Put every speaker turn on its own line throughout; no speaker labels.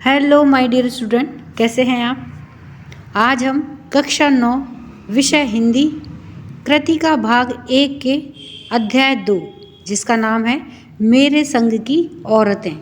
Hello my dear student, कैसे हैं आप। आज हम कक्षा 9 विषय हिंदी कृति का भाग 1 के अध्याय 2 जिसका नाम है मेरे संग की औरतें।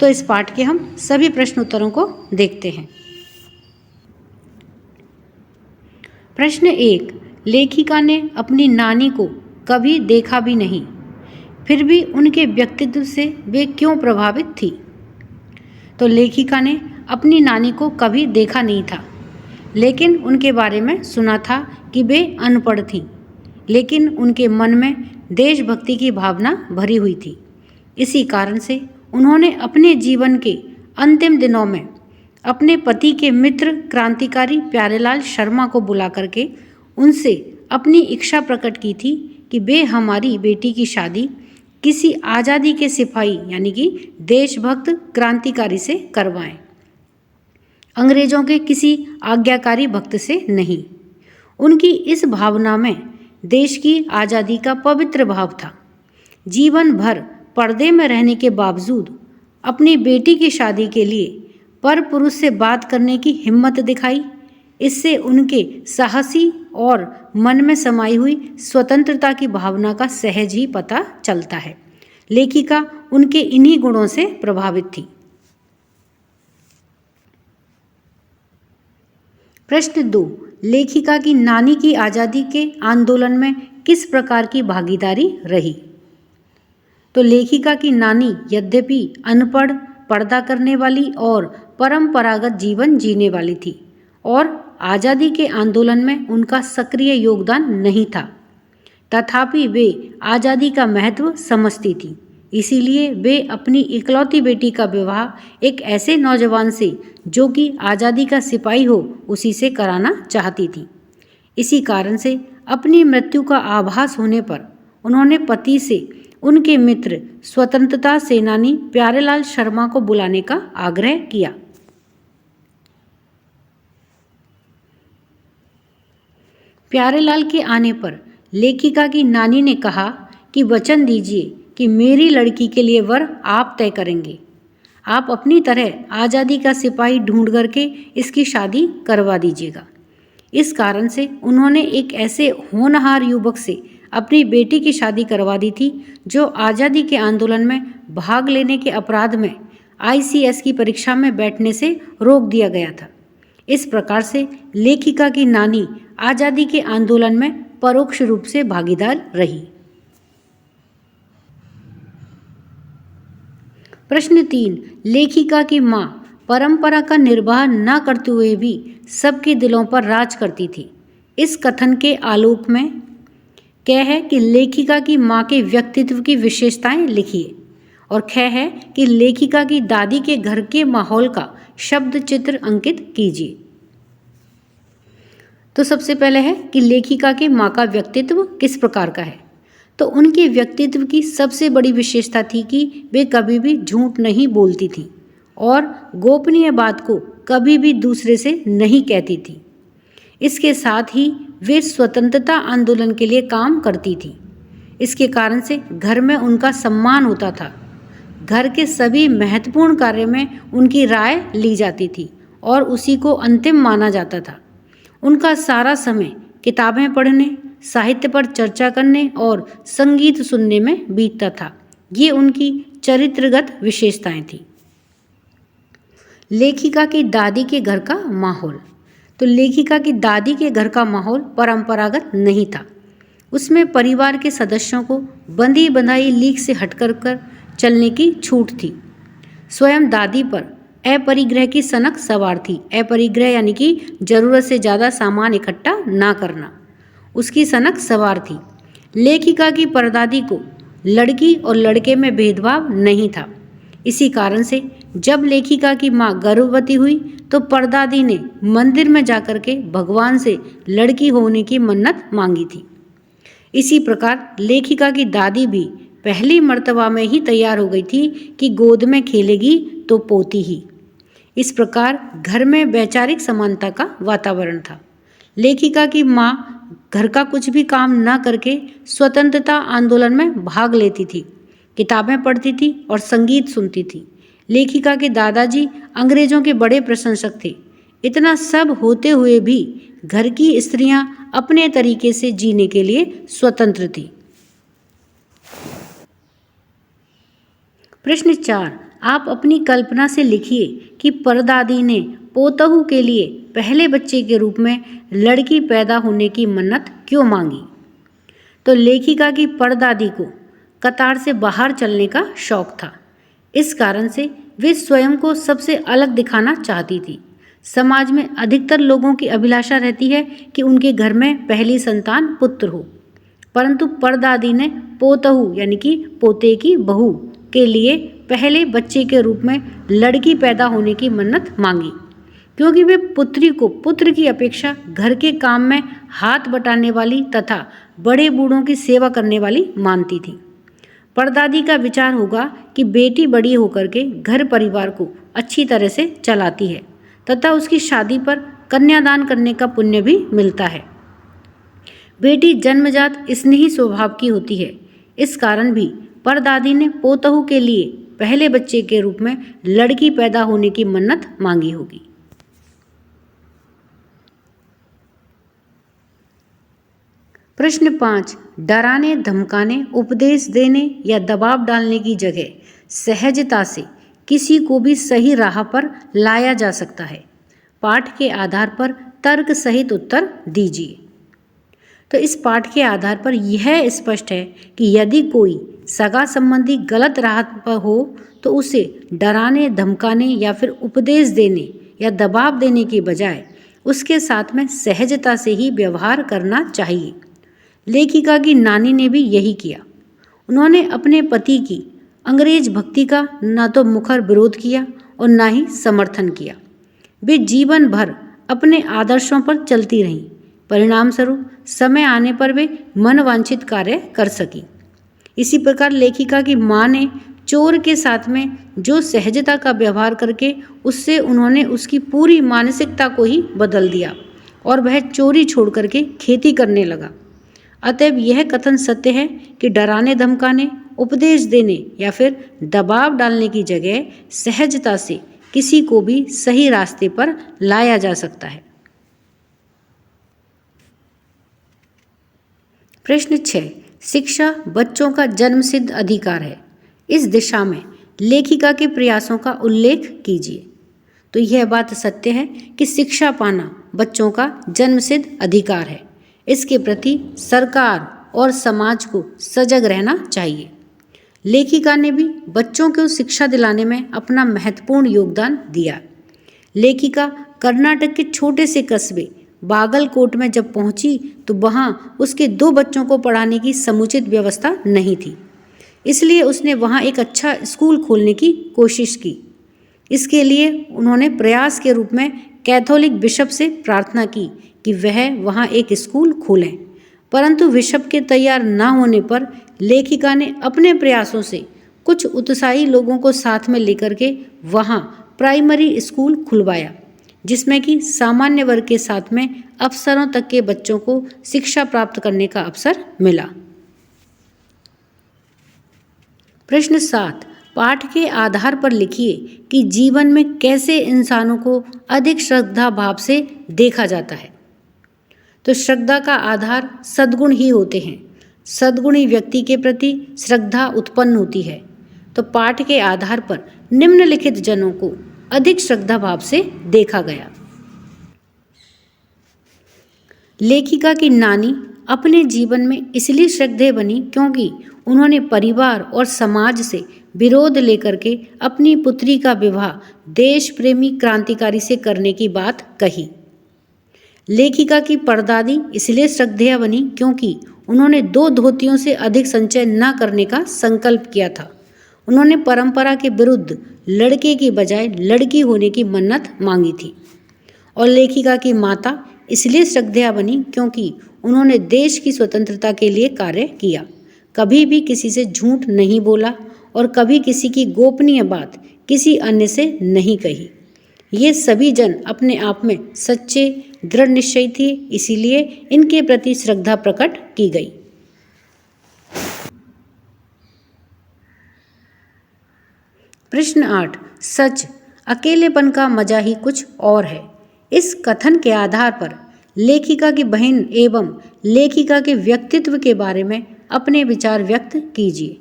तो इस पाठ के हम सभी प्रश्न उत्तरों को देखते हैं। प्रश्न 1। लेखिका ने अपनी नानी को कभी देखा भी नहीं, फिर भी उनके व्यक्तित्व से वे क्यों प्रभावित थी। तो लेखिका ने अपनी नानी को कभी देखा नहीं था, लेकिन उनके बारे में सुना था कि वे अनपढ़ थीं, लेकिन उनके मन में देशभक्ति की भावना भरी हुई थी। इसी कारण से उन्होंने अपने जीवन के अंतिम दिनों में अपने पति के मित्र क्रांतिकारी प्यारेलाल शर्मा को बुला करके उनसे अपनी इच्छा प्रकट की थी कि वे हमारी बेटी की शादी किसी आज़ादी के सिपाही यानी कि देशभक्त क्रांतिकारी से करवाएं, अंग्रेजों के किसी आज्ञाकारी भक्त से नहीं। उनकी इस भावना में देश की आज़ादी का पवित्र भाव था। जीवन भर पर्दे में रहने के बावजूद अपनी बेटी की शादी के लिए पर पुरुष से बात करने की हिम्मत दिखाई। इससे उनके साहसी और मन में समाई हुई स्वतंत्रता की भावना का सहज ही पता चलता है। लेखिका उनके इन्हीं गुणों से प्रभावित थी। प्रश्न 2। लेखिका की नानी की आज़ादी के आंदोलन में किस प्रकार की भागीदारी रही। तो लेखिका की नानी यद्यपि अनपढ़, पर्दा करने वाली और परंपरागत जीवन जीने वाली थी और आज़ादी के आंदोलन में उनका सक्रिय योगदान नहीं था, तथापि वे आज़ादी का महत्व समझती थी। इसीलिए वे अपनी इकलौती बेटी का विवाह एक ऐसे नौजवान से जो कि आज़ादी का सिपाही हो उसी से कराना चाहती थी। इसी कारण से अपनी मृत्यु का आभास होने पर उन्होंने पति से उनके मित्र स्वतंत्रता सेनानी प्यारेलाल शर्मा को बुलाने का आग्रह किया। प्यारेलाल के आने पर लेखिका की नानी ने कहा कि वचन दीजिए कि मेरी लड़की के लिए वर आप तय करेंगे। आप अपनी तरह आज़ादी का सिपाही ढूंढ करके इसकी शादी करवा दीजिएगा। इस कारण से उन्होंने एक ऐसे होनहार युवक से अपनी बेटी की शादी करवा दी थी जो आज़ादी के आंदोलन में भाग लेने के अपराध में ICS की परीक्षा में बैठने से रोक दिया गया था। इस प्रकार से लेखिका की नानी आज़ादी के आंदोलन में परोक्ष रूप से भागीदार रही। प्रश्न 3। लेखिका की माँ परंपरा का निर्वाह न करते हुए भी सबके दिलों पर राज करती थी। इस कथन के आलोक में क है कि लेखिका की माँ के व्यक्तित्व की विशेषताएं लिखिए और ख है कि लेखिका की दादी के घर के माहौल का शब्द चित्र अंकित कीजिए। तो सबसे पहले है कि लेखिका के माँ का व्यक्तित्व किस प्रकार का है। तो उनके व्यक्तित्व की सबसे बड़ी विशेषता थी कि वे कभी भी झूठ नहीं बोलती थी और गोपनीय बात को कभी भी दूसरे से नहीं कहती थी। इसके साथ ही वे स्वतंत्रता आंदोलन के लिए काम करती थी। इसके कारण से घर में उनका सम्मान होता था। घर के सभी महत्वपूर्ण कार्य में उनकी राय ली जाती थी और उसी को अंतिम माना जाता था। उनका सारा समय किताबें पढ़ने, साहित्य पर चर्चा करने और संगीत सुनने में बीतता था। ये उनकी चरित्रगत विशेषताएं थी। लेखिका की दादी के घर का माहौल। तो लेखिका की दादी के घर का माहौल परंपरागत नहीं था। उसमें परिवार के सदस्यों को बंधी बंधाई लीक से हटकर चलने की छूट थी। स्वयं दादी पर अपरिग्रह की सनक सवार थी। अपरिग्रह यानी कि जरूरत से ज़्यादा सामान इकट्ठा ना करना, उसकी सनक सवार थी। लेखिका की परदादी को लड़की और लड़के में भेदभाव नहीं था। इसी कारण से जब लेखिका की माँ गर्भवती हुई तो परदादी ने मंदिर में जाकर के भगवान से लड़की होने की मन्नत मांगी थी। इसी प्रकार लेखिका की दादी भी पहली मर्तबा में ही तैयार हो गई थी कि गोद में खेलेगी तो पोती ही। इस प्रकार घर में वैचारिक समानता का वातावरण था। लेखिका की माँ घर का कुछ भी काम न करके स्वतंत्रता आंदोलन में भाग लेती थी, किताबें पढ़ती थी और संगीत सुनती थी। लेखिका के दादाजी अंग्रेजों के बड़े प्रशंसक थे। इतना सब होते हुए भी घर की स्त्रियां अपने तरीके से जीने के लिए स्वतंत्र थी। प्रश्न 4, आप अपनी कल्पना से लिखिए कि परदादी ने पोतहू के लिए पहले बच्चे के रूप में लड़की पैदा होने की मन्नत क्यों मांगी। तो लेखिका की परदादी को कतार से बाहर चलने का शौक था। इस कारण से वे स्वयं को सबसे अलग दिखाना चाहती थी। समाज में अधिकतर लोगों की अभिलाषा रहती है कि उनके घर में पहली संतान पुत्र हो, परंतु परदादी ने पोतहू यानी कि पोते की बहू के लिए पहले बच्चे के रूप में लड़की पैदा होने की मन्नत मांगी, क्योंकि वे पुत्री को पुत्र की अपेक्षा घर के काम में हाथ बटाने वाली तथा बड़े बूढ़ों की सेवा करने वाली मानती थी। परदादी का विचार होगा कि बेटी बड़ी होकर के घर परिवार को अच्छी तरह से चलाती है तथा उसकी शादी पर कन्यादान करने का पुण्य भी मिलता है। बेटी जन्मजात स्नेही स्वभाव की होती है। इस कारण भी परदादी ने पोतहू के लिए पहले बच्चे के रूप में लड़की पैदा होने की मन्नत मांगी होगी। प्रश्न 5, डराने धमकाने उपदेश देने या दबाव डालने की जगह सहजता से किसी को भी सही राह पर लाया जा सकता है। पाठ के आधार पर तर्क सहित उत्तर दीजिए। तो इस पाठ के आधार पर यह स्पष्ट है कि यदि कोई सगा संबंधी गलत राह पर हो तो उसे डराने धमकाने या फिर उपदेश देने या दबाव देने के बजाय उसके साथ में सहजता से ही व्यवहार करना चाहिए। लेखिका की नानी ने भी यही किया। उन्होंने अपने पति की अंग्रेज भक्ति का न तो मुखर विरोध किया और न ही समर्थन किया। वे जीवन भर अपने आदर्शों पर चलती रहीं। परिणाम स्वरूप समय आने पर वे मनवांछित कार्य कर सकी। इसी प्रकार लेखिका की माँ ने चोर के साथ में जो सहजता का व्यवहार करके उससे उन्होंने उसकी पूरी मानसिकता को ही बदल दिया और वह चोरी छोड़ करके खेती करने लगा। अतएव यह कथन सत्य है कि डराने धमकाने उपदेश देने या फिर दबाव डालने की जगह सहजता से किसी को भी सही रास्ते पर लाया जा सकता है। प्रश्न 6, शिक्षा बच्चों का जन्मसिद्ध अधिकार है। इस दिशा में लेखिका के प्रयासों का उल्लेख कीजिए। तो यह बात सत्य है कि शिक्षा पाना बच्चों का जन्मसिद्ध अधिकार है। इसके प्रति सरकार और समाज को सजग रहना चाहिए। लेखिका ने भी बच्चों को शिक्षा दिलाने में अपना महत्वपूर्ण योगदान दिया। लेखिका कर्नाटक के छोटे से कस्बे बागलकोट में जब पहुंची तो वहां उसके 2 बच्चों को पढ़ाने की समुचित व्यवस्था नहीं थी। इसलिए उसने वहां एक अच्छा स्कूल खोलने की कोशिश की। इसके लिए उन्होंने प्रयास के रूप में कैथोलिक बिशप से प्रार्थना की कि वह वहां एक स्कूल खोलें, परंतु बिशप के तैयार न होने पर लेखिका ने अपने प्रयासों से कुछ उत्साही लोगों को साथ में लेकर के वहां प्राइमरी स्कूल खुलवाया, जिसमें कि सामान्य वर्ग के साथ में अफसरों तक के बच्चों को शिक्षा प्राप्त करने का अवसर मिला। प्रश्न 7, पाठ के आधार पर लिखिए कि जीवन में कैसे इंसानों को अधिक श्रद्धा भाव से देखा जाता है। तो श्रद्धा का आधार सद्गुण ही होते हैं। सद्गुणी व्यक्ति के प्रति श्रद्धा उत्पन्न होती है। तो पाठ के आधार पर निम्नलिखित जनों को अधिक श्रद्धा भाव से देखा गया। लेखिका की नानी अपने जीवन में इसलिए श्रद्धेय बनी क्योंकि उन्होंने परिवार और समाज से विरोध लेकर के अपनी पुत्री का विवाह देश प्रेमी क्रांतिकारी से करने की बात कही। लेखिका की परदादी इसलिए श्रद्धेय बनी क्योंकि उन्होंने 2 धोतियों से अधिक संचय न करने का संकल्प किया था। उन्होंने परंपरा के विरुद्ध लड़के की बजाय लड़की होने की मन्नत मांगी थी। और लेखिका की माता इसलिए श्रद्धेय बनी क्योंकि उन्होंने देश की स्वतंत्रता के लिए कार्य किया, कभी भी किसी से झूठ नहीं बोला और कभी किसी की गोपनीय बात किसी अन्य से नहीं कही। ये सभी जन अपने आप में सच्चे दृढ़ निश्चयी थे, इसीलिए इनके प्रति श्रद्धा प्रकट की गई। प्रश्न 8, सच, अकेलेपन का मजा ही कुछ और है। इस कथन के आधार पर लेखिका की बहन एवं लेखिका के व्यक्तित्व के बारे में अपने विचार व्यक्त कीजिए।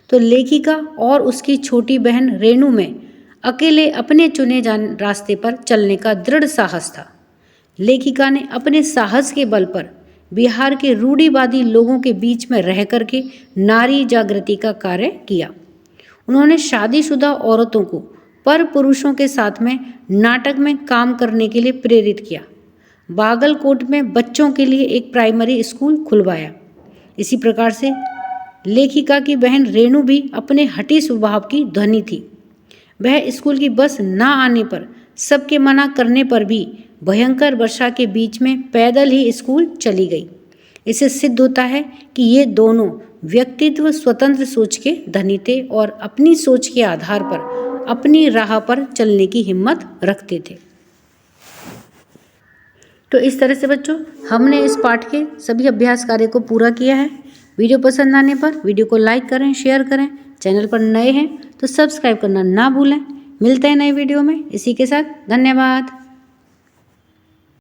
तो लेखिका और उसकी छोटी बहन रेणु में अकेले अपने चुने रास्ते पर चलने का दृढ़ साहस था। लेखिका ने अपने साहस के बल पर बिहार के रूढ़िवादी लोगों के बीच में रह करके नारी जागृति का कार्य किया। उन्होंने शादीशुदा औरतों को पर पुरुषों के साथ में नाटक में काम करने के लिए प्रेरित किया। बागलकोट में बच्चों के लिए एक प्राइमरी स्कूल खुलवाया। इसी प्रकार से लेखिका की बहन रेणु भी अपने हठी स्वभाव की धनी थी। वह स्कूल की बस न आने पर, सबके मना करने पर भी भयंकर वर्षा के बीच में पैदल ही स्कूल चली गई। इससे सिद्ध होता है कि ये दोनों व्यक्तित्व स्वतंत्र सोच के धनी थे और अपनी सोच के आधार पर अपनी राह पर चलने की हिम्मत रखते थे। तो इस तरह से बच्चों हमने इस पाठ के सभी अभ्यास कार्य को पूरा किया है। वीडियो पसंद आने पर वीडियो को लाइक करें, शेयर करें। चैनल पर नए हैं तो सब्सक्राइब करना ना भूलें। मिलते हैं नए वीडियो में। इसी के साथ धन्यवाद।